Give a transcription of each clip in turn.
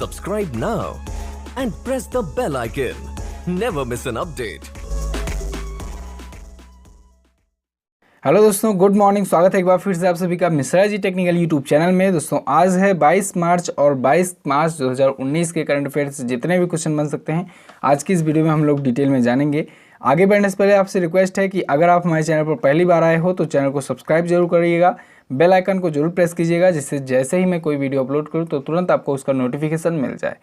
Subscribe now and press the bell icon. Never miss an update. Hello दोस्तों, good morning. स्वागत है एक बार फिर से आप सभी का Mishra ji technical YouTube channel में। दोस्तों आज है 22 मार्च और 22 मार्च 2019 के करंट अफेयर्स से जितने भी क्वेश्चन बन सकते हैं आज की इस वीडियो में हम लोग डिटेल में जानेंगे। आगे बढ़ने से पहले आपसे रिक्वेस्ट है कि अगर आप हमारे चैनल पर पहली बार आए हो तो चैनल को सब्सक्राइब जरूर करिएगा, बेल आइकन को जरूर प्रेस कीजिएगा, जिससे जैसे ही मैं कोई वीडियो अपलोड करूँ तो तुरंत आपको उसका नोटिफिकेशन मिल जाए।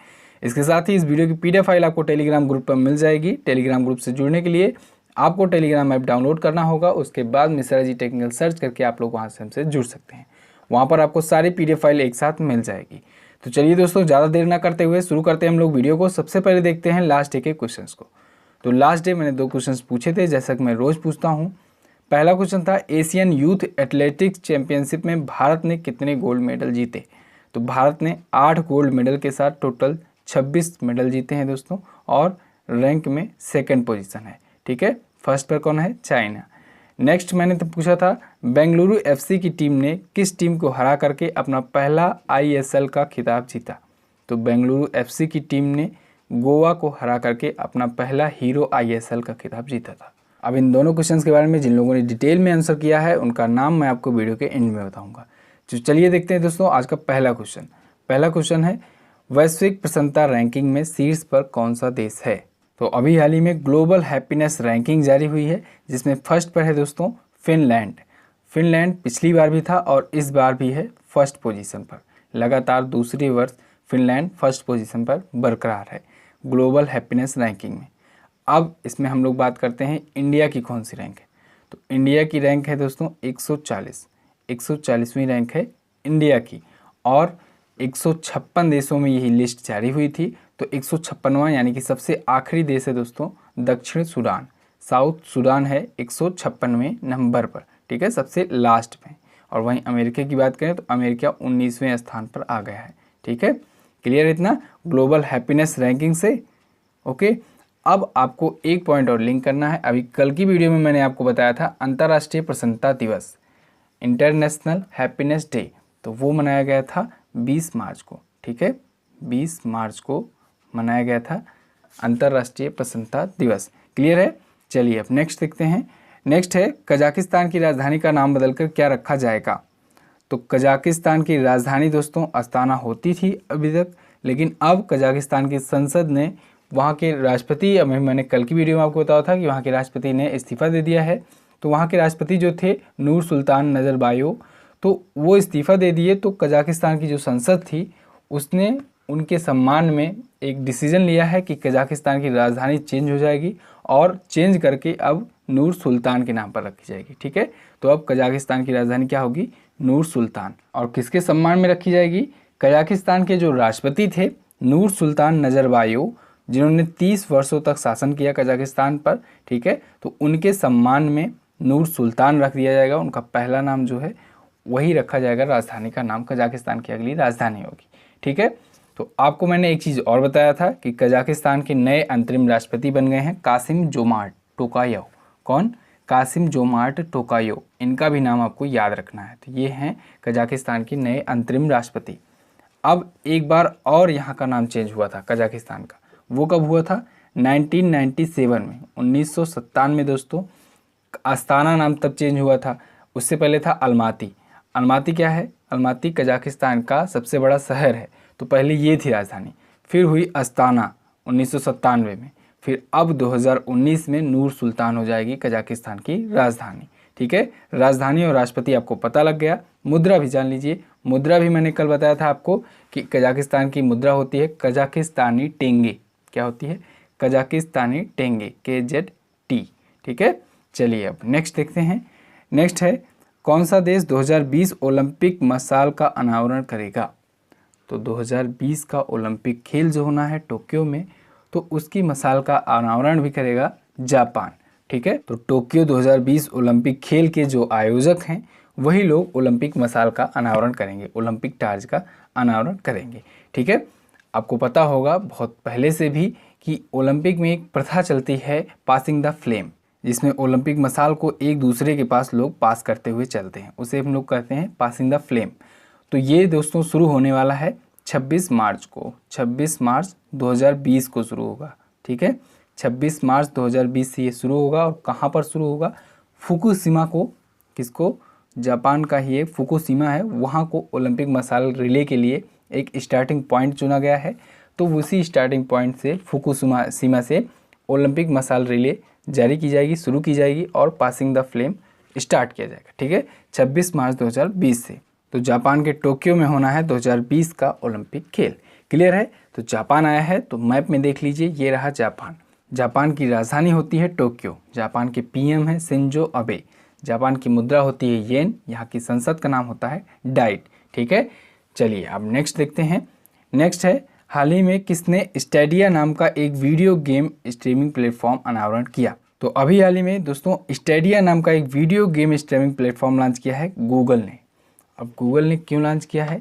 इसके साथ ही इस वीडियो की PDF फाइल आपको टेलीग्राम ग्रुप पर मिल जाएगी। टेलीग्राम ग्रुप से जुड़ने के लिए आपको टेलीग्राम ऐप डाउनलोड करना होगा। उसके बाद मिश्रा जी टेक्निकल सर्च करके आप लोग वहाँ से हमसे जुड़ सकते हैं। वहाँ पर आपको सारी PDF फाइल एक साथ मिल जाएगी। तो चलिए दोस्तों, ज़्यादा देर ना करते हुए शुरू करते हैं हम लोग वीडियो को। सबसे पहले देखते हैं लास्ट डे के क्वेश्चंस को। तो लास्ट डे मैंने 2 क्वेश्चंस पूछे थे, जैसा कि मैं रोज़ पूछता हूँ। पहला क्वेश्चन था एशियन यूथ एथलेटिक्स चैंपियनशिप में भारत ने कितने गोल्ड मेडल जीते। तो भारत ने 8 गोल्ड मेडल के साथ टोटल 26 मेडल जीते हैं दोस्तों, और रैंक में 2nd पोजीशन है। ठीक है, फर्स्ट पर कौन है? चाइना। नेक्स्ट मैंने तो पूछा था बेंगलुरु FC की टीम ने किस टीम को हरा करके अपना पहला ISL का खिताब जीता। तो बेंगलुरु FC की टीम ने गोवा को हरा करके अपना पहला हीरो ISL का खिताब जीता था। अब इन दोनों क्वेश्चंस के बारे में जिन लोगों ने डिटेल में आंसर किया है उनका नाम मैं आपको वीडियो के एंड में बताऊंगा। तो चलिए देखते हैं दोस्तों आज का पहला क्वेश्चन। पहला क्वेश्चन है वैश्विक प्रसन्नता रैंकिंग में शीर्ष पर कौन सा देश है। तो अभी हाल ही में ग्लोबल हैप्पीनेस रैंकिंग जारी हुई है, जिसमें फर्स्ट पर है दोस्तों फिनलैंड। फिनलैंड पिछली बार भी था और इस बार भी है फर्स्ट पोजीशन पर। लगातार दूसरी वर्ष फिनलैंड फर्स्ट पोजीशन पर बरकरार है ग्लोबल हैप्पीनेस रैंकिंग में। अब इसमें हम लोग बात करते हैं इंडिया की कौन सी रैंक है। तो इंडिया की रैंक है दोस्तों 140वीं रैंक है इंडिया की, और 156 देशों में यही लिस्ट जारी हुई थी। तो 156वां यानी कि सबसे आखिरी देश है दोस्तों दक्षिण सूडान। साउथ सूडान है 156वें नंबर पर, ठीक है, सबसे लास्ट में। और वहीं अमेरिका की बात करें तो अमेरिका 19वें स्थान पर आ गया है। ठीक है, क्लियर इतना ग्लोबल हैप्पीनेस रैंकिंग से। ओके, अब आपको एक पॉइंट और लिंक करना है। अभी कल की वीडियो में मैंने आपको बताया था अंतर्राष्ट्रीय प्रसन्नता दिवस, इंटरनेशनल हैप्पीनेस डे, तो वो मनाया गया था 20 मार्च को। ठीक है, 20 मार्च को मनाया गया था अंतर्राष्ट्रीय प्रसन्नता दिवस। क्लियर है। चलिए अब नेक्स्ट देखते हैं। नेक्स्ट है कजाकिस्तान की राजधानी का नाम बदलकर क्या रखा जाएगा। तो कजाकिस्तान की राजधानी दोस्तों अस्ताना होती थी अभी तक, लेकिन अब कजाकिस्तान की संसद ने वहाँ के राष्ट्रपति, मैंने कल की वीडियो में आपको बताया था कि वहाँ के राष्ट्रपति ने इस्तीफ़ा दे दिया है। तो वहाँ के राष्ट्रपति जो थे नूर सुल्तान नज़रबायोव, तो वो इस्तीफ़ा दे दिए। तो कजाकिस्तान की जो संसद थी उसने उनके सम्मान में एक डिसीजन लिया है कि कजाकिस्तान की राजधानी चेंज हो जाएगी, और चेंज करके अब नूर सुल्तान के नाम पर रखी जाएगी। ठीक है, तो अब कजाकिस्तान की राजधानी क्या होगी? नूर सुल्तान। और किसके सम्मान में रखी जाएगी? कजाकिस्तान के जो राष्ट्रपति थे नूर सुल्तान नज़रबायोव, जिन्होंने 30 वर्षों तक शासन किया कजाकिस्तान पर। ठीक है, तो उनके सम्मान में नूर सुल्तान रख दिया जाएगा। उनका पहला नाम जो है वही रखा जाएगा, राजधानी का नाम कजाकिस्तान की अगली राजधानी होगी। ठीक है, तो आपको मैंने एक चीज़ और बताया था कि कजाकिस्तान के नए अंतरिम राष्ट्रपति बन गए हैं कासिम जोमार्ट टोकायव। कौन? Kassym Jomart Tokayev. इनका भी नाम आपको याद रखना है। तो ये हैं कजाकिस्तान के नए अंतरिम राष्ट्रपति। अब एक बार और यहाँ का नाम चेंज हुआ था कजाकिस्तान का। वो कब हुआ था? 1997 में, 1997 में दोस्तों। अस्ताना नाम तब चेंज हुआ था। उससे पहले था अलमाती। अलमाती क्या है? अलमाती कजाकिस्तान का सबसे बड़ा शहर है। तो पहले ये थी राजधानी, फिर हुई अस्ताना 1997 में, फिर अब 2019 में नूर सुल्तान हो जाएगी कजाकिस्तान की राजधानी। ठीक है, राजधानी और राष्ट्रपति आपको पता लग गया। मुद्रा भी जान लीजिए। मुद्रा भी मैंने कल बताया था आपको कि कजाकिस्तान की मुद्रा होती है कजाकिस्तानी टेंगे। क्या होती है? कजाकिस्तानी टेंगे, KZT। ठीक है, चलिए अब नेक्स्ट देखते हैं। नेक्स्ट है कौन सा देश 2020 ओलंपिक मसाल का अनावरण करेगा। तो 2020 का ओलंपिक खेल जो होना है टोक्यो में, तो उसकी मसाल का अनावरण भी करेगा जापान। ठीक है, तो टोक्यो 2020 ओलंपिक खेल के जो आयोजक हैं वही लोग ओलंपिक मसाल का अनावरण करेंगे, ओलंपिक टार्च का अनावरण करेंगे। ठीक है, आपको पता होगा बहुत पहले से भी कि ओलंपिक में एक प्रथा चलती है पासिंग द फ्लेम, जिसमें ओलंपिक मसाल को एक दूसरे के पास लोग पास करते हुए चलते हैं, उसे हम लोग कहते हैं पासिंग द फ्लेम। तो ये दोस्तों शुरू होने वाला है 26 मार्च 2020 को शुरू होगा। ठीक है, 26 मार्च 2020 से ये शुरू होगा और कहाँ पर शुरू होगा? फुकुशिमा को, किसको? जापान का ही एक फुकुशिमा है, वहाँ को ओलंपिक मसाल रिले के लिए एक स्टार्टिंग पॉइंट चुना गया है। तो उसी स्टार्टिंग पॉइंट से फुकुशिमा से ओलंपिक मसाल रिले जारी की जाएगी, शुरू की जाएगी और पासिंग द फ्लेम स्टार्ट किया जाएगा। ठीक है, 26 मार्च 2020 से। तो जापान के टोक्यो में होना है 2020 का ओलंपिक खेल। क्लियर है? तो जापान आया है, तो मैप में देख लीजिए, ये रहा जापान। जापान की राजधानी होती है टोक्यो। जापान के पीएम है शिंजो अबे। जापान की मुद्रा होती है येन। यहाँ की संसद का नाम होता है डाइट। ठीक है, चलिए अब नेक्स्ट देखते हैं। नेक्स्ट है, हाल ही में किसने स्टेडिया नाम का एक वीडियो गेम स्ट्रीमिंग प्लेटफॉर्म अनावरण किया? तो अभी हाल ही में दोस्तों स्टेडिया नाम का एक video game streaming platform launch किया है गूगल ने। अब गूगल ने क्यों लॉन्च किया है?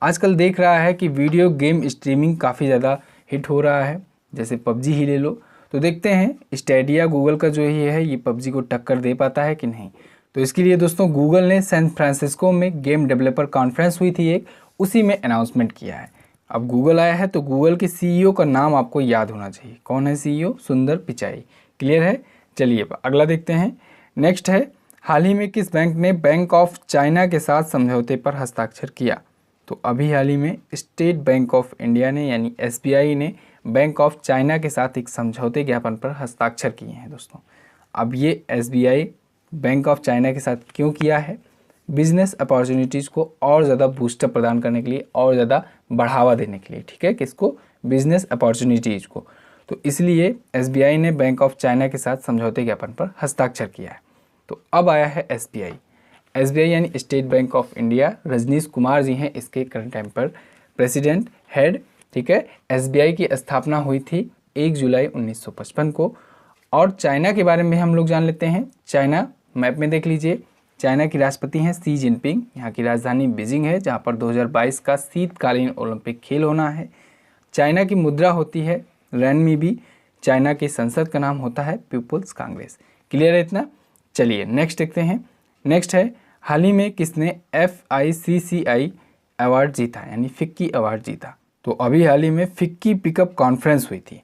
आजकल देख रहा है कि वीडियो गेम स्ट्रीमिंग काफ़ी ज़्यादा हिट हो रहा है, जैसे पबजी ही ले लो। तो देखते हैं स्टेडिया गूगल का जो ही है ये पबजी को टक्कर दे पाता है कि नहीं। तो इसके लिए दोस्तों गूगल ने सैन फ्रांसिस्को में गेम डेवलपर कॉन्फ्रेंस हुई थी एक, उसी में अनाउंसमेंट किया है। अब गूगल आया है तो गूगल के सीईओ का नाम आपको याद होना चाहिए। कौन है सीईओ? सुंदर पिचाई। क्लियर है? चलिए अगला देखते हैं। नेक्स्ट है, हाल ही में किस बैंक ने बैंक ऑफ चाइना के साथ समझौते पर हस्ताक्षर किया? तो अभी हाल ही में स्टेट बैंक ऑफ इंडिया ने यानी एसबीआई ने बैंक ऑफ चाइना के साथ एक समझौते ज्ञापन पर हस्ताक्षर किए हैं दोस्तों। अब ये एसबीआई बैंक ऑफ चाइना के साथ क्यों किया है? बिजनेस अपॉर्चुनिटीज़ को और ज़्यादा बूस्टअप प्रदान करने के लिए, और ज़्यादा बढ़ावा देने के लिए। ठीक है, किसको? बिजनेस अपॉर्चुनिटीज़ को। तो इसलिए एसबीआई ने बैंक ऑफ चाइना के साथ समझौते ज्ञापन पर हस्ताक्षर किया है। तो अब आया है एसबीआई। एसबीआई यानी state bank of India, Rajnish Kumar ji हैं इसके करंट टाइम पर प्रेसिडेंट हेड। ठीक है, एसबीआई की स्थापना हुई थी 1 जुलाई 1955 को। और चाइना के बारे में हम लोग जान लेते हैं। चाइना मैप में देख लीजिए, चाइना की राष्ट्रपति हैं शी जिनपिंग। यहाँ की राजधानी बीजिंग है, जहाँ पर 2022 का शीतकालीन ओलंपिक खेल होना है। चाइना की मुद्रा होती है रेनमीबी। चाइना की संसद का नाम होता है पीपुल्स कांग्रेस। क्लियर है इतना? चलिए नेक्स्ट देखते हैं। नेक्स्ट है, हाल ही में किसने FICCI अवार्ड जीता यानी फिक्की अवार्ड जीता? तो अभी हाल ही में फिक्की पिकअप कॉन्फ्रेंस हुई थी,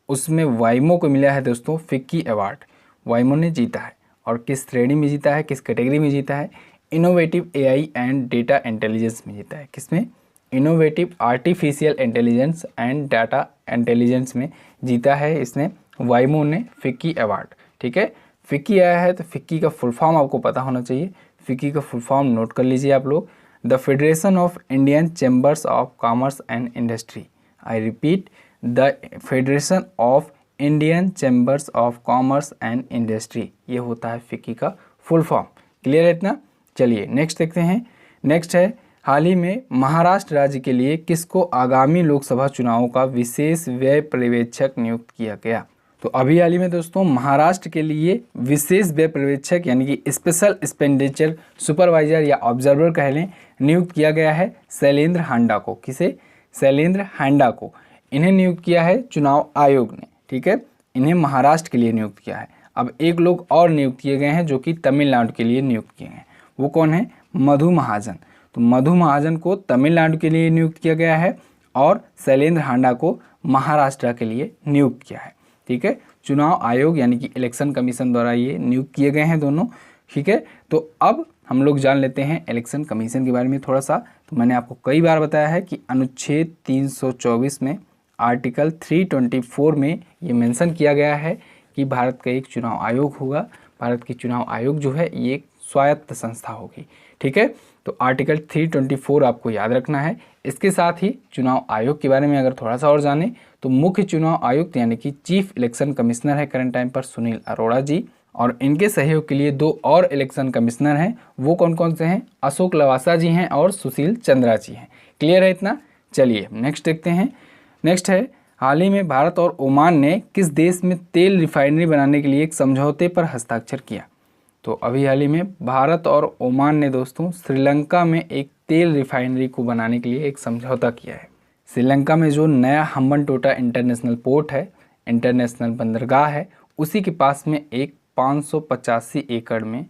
उसमें वाइमो को मिला है दोस्तों फिक्की अवार्ड। वाइमो ने जीता है और किस श्रेणी में जीता है, किस कैटेगरी में जीता है? Innovative AI and data intelligence में जीता है। किसमें? Innovative artificial intelligence and data intelligence में जीता है इसने, वाइमो ने फिक्की अवार्ड। ठीक है, फिक्की आया है तो फिक्की का फुल फॉर्म आपको पता होना चाहिए। फिक्की का फुल फॉर्म नोट कर लीजिए आप लोग, the federation of Indian chambers of commerce and industry. I repeat, the federation of Indian chambers of commerce and industry, ये होता है फिक्की का फुल फॉर्म। क्लियर है इतना? चलिए नेक्स्ट देखते हैं। नेक्स्ट है, हाल ही में महाराष्ट्र राज्य के लिए किसको आगामी लोकसभा चुनावों का विशेष व्यय पर्यवेक्षक नियुक्त किया गया? तो अभी हाल ही में दोस्तों महाराष्ट्र के लिए विशेष व्यय पर्यवेक्षक यानी कि स्पेशल एक्सपेंडिचर सुपरवाइजर या ऑब्जर्वर कह लें, नियुक्त किया गया है शैलेंद्र हांडा को। किसे? शैलेंद्र हांडा को। इन्हें नियुक्त किया है चुनाव आयोग ने। ठीक है, इन्हें महाराष्ट्र के लिए नियुक्त किया है। अब एक लोग और नियुक्त किए गए हैं जो कि तमिलनाडु के लिए नियुक्त किए हैं। वो कौन है? मधु महाजन। तो मधु महाजन को तमिलनाडु के लिए नियुक्त किया गया है और शैलेंद्र हांडा को महाराष्ट्र के लिए नियुक्त किया है। ठीक है, चुनाव आयोग यानी कि इलेक्शन कमीशन द्वारा ये नियुक्त किए गए हैं दोनों। ठीक है, तो अब हम लोग जान लेते हैं इलेक्शन कमीशन के बारे में थोड़ा सा। तो मैंने आपको कई बार बताया है कि अनुच्छेद 324 में आर्टिकल 324 में ये मेंशन किया गया है कि भारत का एक चुनाव आयोग होगा। भारत की चुनाव आयोग जो है ये एक स्वायत्त संस्था होगी। ठीक है, तो आर्टिकल 324 आपको याद रखना है। इसके साथ ही चुनाव आयोग के बारे में अगर थोड़ा सा और जाने तो मुख्य चुनाव आयुक्त यानी कि चीफ इलेक्शन कमिश्नर है करंट टाइम पर सुनील अरोड़ा जी, और इनके सहयोग के लिए 2 और इलेक्शन कमिश्नर हैं। वो कौन कौन से हैं? अशोक लवासा जी हैं और सुशील चंद्रा जी हैं। क्लियर है इतना? चलिए नेक्स्ट देखते हैं। नेक्स्ट है, हाल ही में भारत और ओमान ने किस देश में तेल रिफाइनरी बनाने के लिए एक समझौते पर हस्ताक्षर किया? तो अभी हाल ही में भारत और ओमान ने दोस्तों श्रीलंका में एक तेल रिफाइनरी को बनाने के लिए एक समझौता किया है। श्रीलंका में जो नया हम्बनटोटा इंटरनेशनल पोर्ट है, इंटरनेशनल बंदरगाह है, उसी के पास में एक 585 एकड़ में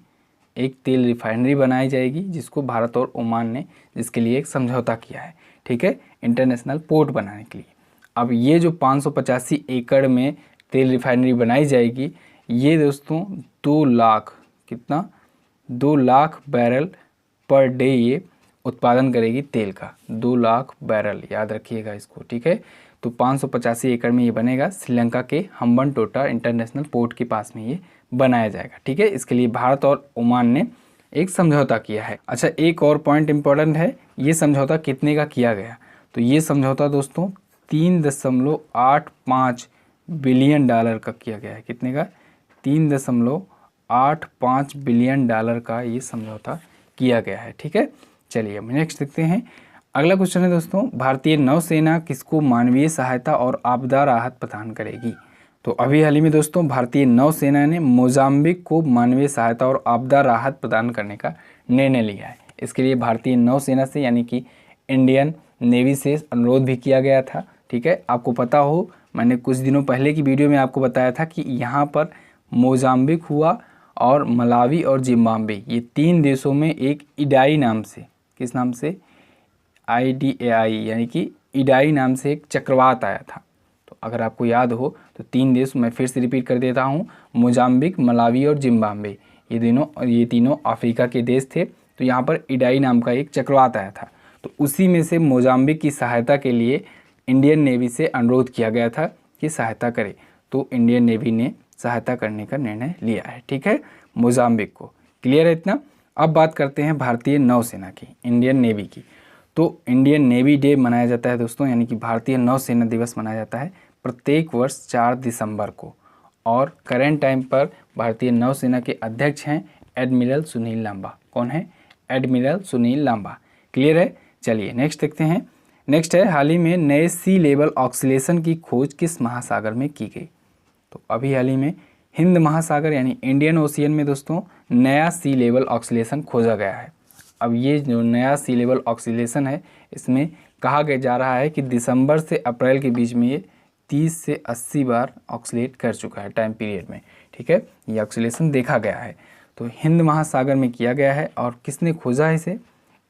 एक तेल रिफाइनरी बनाई जाएगी, जिसको भारत और ओमान ने जिसके लिए एक समझौता किया है। ठीक है, इंटरनेशनल पोर्ट बनाने के लिए। अब ये जो 585 एकड़ में तेल रिफाइनरी बनाई जाएगी, ये दोस्तों 2 लाख, कितना, 2 लाख बैरल पर डे ये उत्पादन करेगी तेल का, 2 लाख बैरल, याद रखिएगा इसको, ठीक है। तो 585 एकड़ में ये बनेगा, श्रीलंका के हम्बनटोटा इंटरनेशनल पोर्ट के पास में ये बनाया जाएगा, ठीक है। इसके लिए भारत और ओमान ने एक समझौता किया है। अच्छा, एक और पॉइंट इंपॉर्टेंट है, ये समझौता कितने का किया गया? तो ये समझौता दोस्तों 3.85 बिलियन डॉलर का किया गया है। कितने का? 3.85 बिलियन डॉलर का ये समझौता किया गया है, ठीक है। चलिए अब नेक्स्ट देखते हैं। अगला क्वेश्चन है दोस्तों, भारतीय नौसेना किसको मानवीय सहायता और आपदा राहत प्रदान करेगी? तो अभी हाल ही में दोस्तों भारतीय नौसेना ने मोजाम्बिक को मानवीय सहायता और आपदा राहत प्रदान करने का निर्णय लिया है। इसके लिए भारतीय नौसेना से यानी कि इंडियन नेवी से अनुरोध भी किया गया था, ठीक है। आपको पता हो, मैंने कुछ दिनों पहले की वीडियो में आपको बताया था कि यहाँ पर मोजाम्बिक हुआ और मलावी और जिम्बाब्वे, ये 3 देशों में एक इडाई नाम से, किस नाम से? IDAI यानी कि इडाई नाम से एक चक्रवात आया था। तो अगर आपको याद हो तो 3 देश मैं फिर से रिपीट कर देता हूँ, मोजाम्बिक, मलावी और जिम्बाब्वे, ये तीनों अफ्रीका के देश थे। तो यहाँ पर इडाई नाम का एक चक्रवात आया था, तो उसी में से मोजाम्बिक की सहायता के लिए इंडियन नेवी से अनुरोध किया गया था कि सहायता करे। तो इंडियन नेवी ने सहायता करने का निर्णय लिया है, ठीक है, मोजाम्बिक को। क्लियर है इतना? अब बात करते हैं भारतीय नौसेना की, इंडियन नेवी की। तो इंडियन नेवी डे मनाया जाता है दोस्तों, यानी कि भारतीय नौसेना दिवस मनाया जाता है प्रत्येक वर्ष 4 दिसंबर को। और करेंट टाइम पर भारतीय नौसेना के अध्यक्ष हैं एडमिरल सुनील लांबा। कौन है? एडमिरल सुनील लांबा। क्लियर है? चलिए नेक्स्ट देखते हैं। नेक्स्ट है, हाल ही में नए सी लेवल ऑक्सीलेशन की खोज किस महासागर में की गई? तो अभी हाल ही में हिंद महासागर यानी इंडियन ओशियन में दोस्तों नया सी लेवल ऑक्सीलेशन खोजा गया है। अब ये जो नया सी लेवल ऑक्सीलेशन है, इसमें कहा गया जा रहा है कि दिसंबर से अप्रैल के बीच में ये 30 से 80 बार ऑक्सीलेट कर चुका है टाइम पीरियड में, ठीक है। ये ऑक्सीलेशन देखा गया है, तो हिंद महासागर में किया गया है। और किसने खोजा है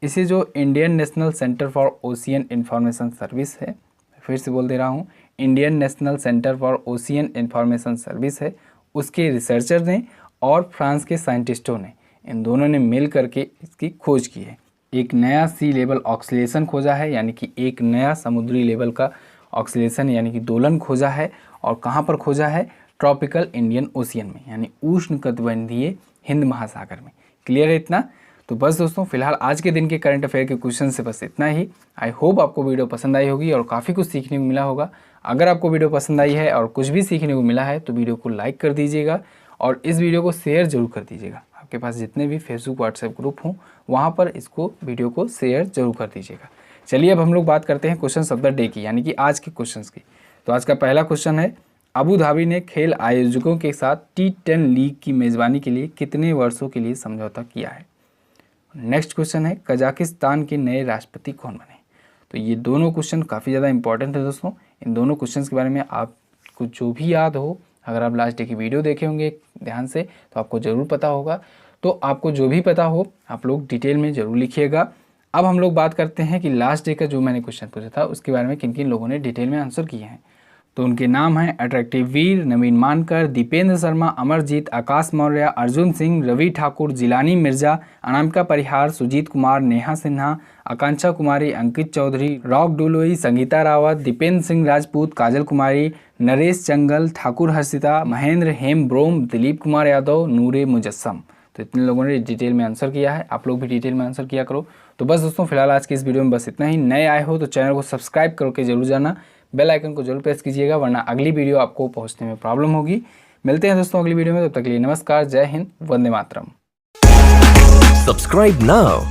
इसे जो Indian national centre for ocean information service है, फिर से बोल दे रहा हूँ, Indian national centre for ocean information service है, उसके रिसर्चर ने और फ्रांस के साइंटिस्टों ने, इन दोनों ने मिल करके इसकी खोज की है। एक नया सी लेवल ऑक्सीलेशन खोजा है, यानी कि एक नया समुद्री लेवल का ऑक्सीलेशन यानी कि दोलन खोजा है। और कहाँ पर खोजा है? ट्रॉपिकल इंडियन ओशियन में, यानी उष्णकटिबंधीय हिंद महासागर में। क्लियर है इतना? तो बस दोस्तों फिलहाल आज के दिन के करंट अफेयर के क्वेश्चन से बस इतना ही। आई होप आपको वीडियो पसंद आई होगी और काफ़ी कुछ सीखने को मिला होगा। अगर आपको वीडियो पसंद आई है और कुछ भी सीखने को मिला है तो वीडियो को लाइक कर दीजिएगा और इस वीडियो को शेयर जरूर कर दीजिएगा। आपके पास जितने भी फेसबुक व्हाट्सएप ग्रुप हों वहाँ पर इसको वीडियो को शेयर जरूर कर दीजिएगा। चलिए अब हम लोग बात करते हैं क्वेश्चन ऑफ द डे की, यानी कि आज के क्वेश्चन की। तो आज का पहला क्वेश्चन है, अबू धाबी ने खेल आयोजकों के साथ T10 लीग की मेज़बानी के लिए कितने वर्षों के लिए समझौता किया है? नेक्स्ट क्वेश्चन है, कजाकिस्तान के नए राष्ट्रपति कौन बने? तो ये दोनों क्वेश्चन काफ़ी ज़्यादा इंपॉर्टेंट है दोस्तों। इन दोनों क्वेश्चन के बारे में आपको जो भी याद हो, अगर आप लास्ट डे की वीडियो देखे होंगे ध्यान से तो आपको ज़रूर पता होगा। तो आपको जो भी पता हो आप लोग डिटेल में ज़रूर लिखिएगा। अब हम लोग बात करते हैं कि लास्ट डे का जो मैंने क्वेश्चन पूछा था उसके बारे में किन किन लोगों ने डिटेल में आंसर किए हैं। तो उनके नाम हैं अट्रैक्टिव वीर, नवीन मानकर, दीपेंद्र शर्मा, अमरजीत, आकाश मौर्य, अर्जुन सिंह, रवि ठाकुर, जिलानी मिर्जा, अनामिका परिहार, सुजीत कुमार, नेहा सिन्हा, आकांक्षा कुमारी, अंकित चौधरी, रॉक डोलोई, संगीता रावत, दीपेंद्र सिंह राजपूत, काजल कुमारी, नरेश चंगल, ठाकुर हर्षिता, महेंद्र हेम ब्रोम, दिलीप कुमार यादव, नूरे मुजस्सम। तो इतने लोगों ने डिटेल में आंसर किया है, आप लोग भी डिटेल में आंसर किया करो। तो बस दोस्तों फिलहाल आज की इस वीडियो में बस इतना ही। नए आए हो तो चैनल को सब्सक्राइब करके जरूर जाना, बेल आइकन को जरूर प्रेस कीजिएगा, वरना अगली वीडियो आपको पहुंचने में प्रॉब्लम होगी। मिलते हैं दोस्तों अगली वीडियो में, तब तक के लिए नमस्कार, जय Hind, Vande Mataram. Subscribe now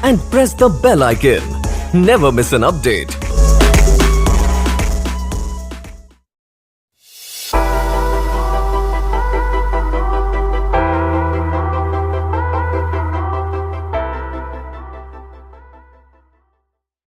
and press the bell icon. Never miss an update.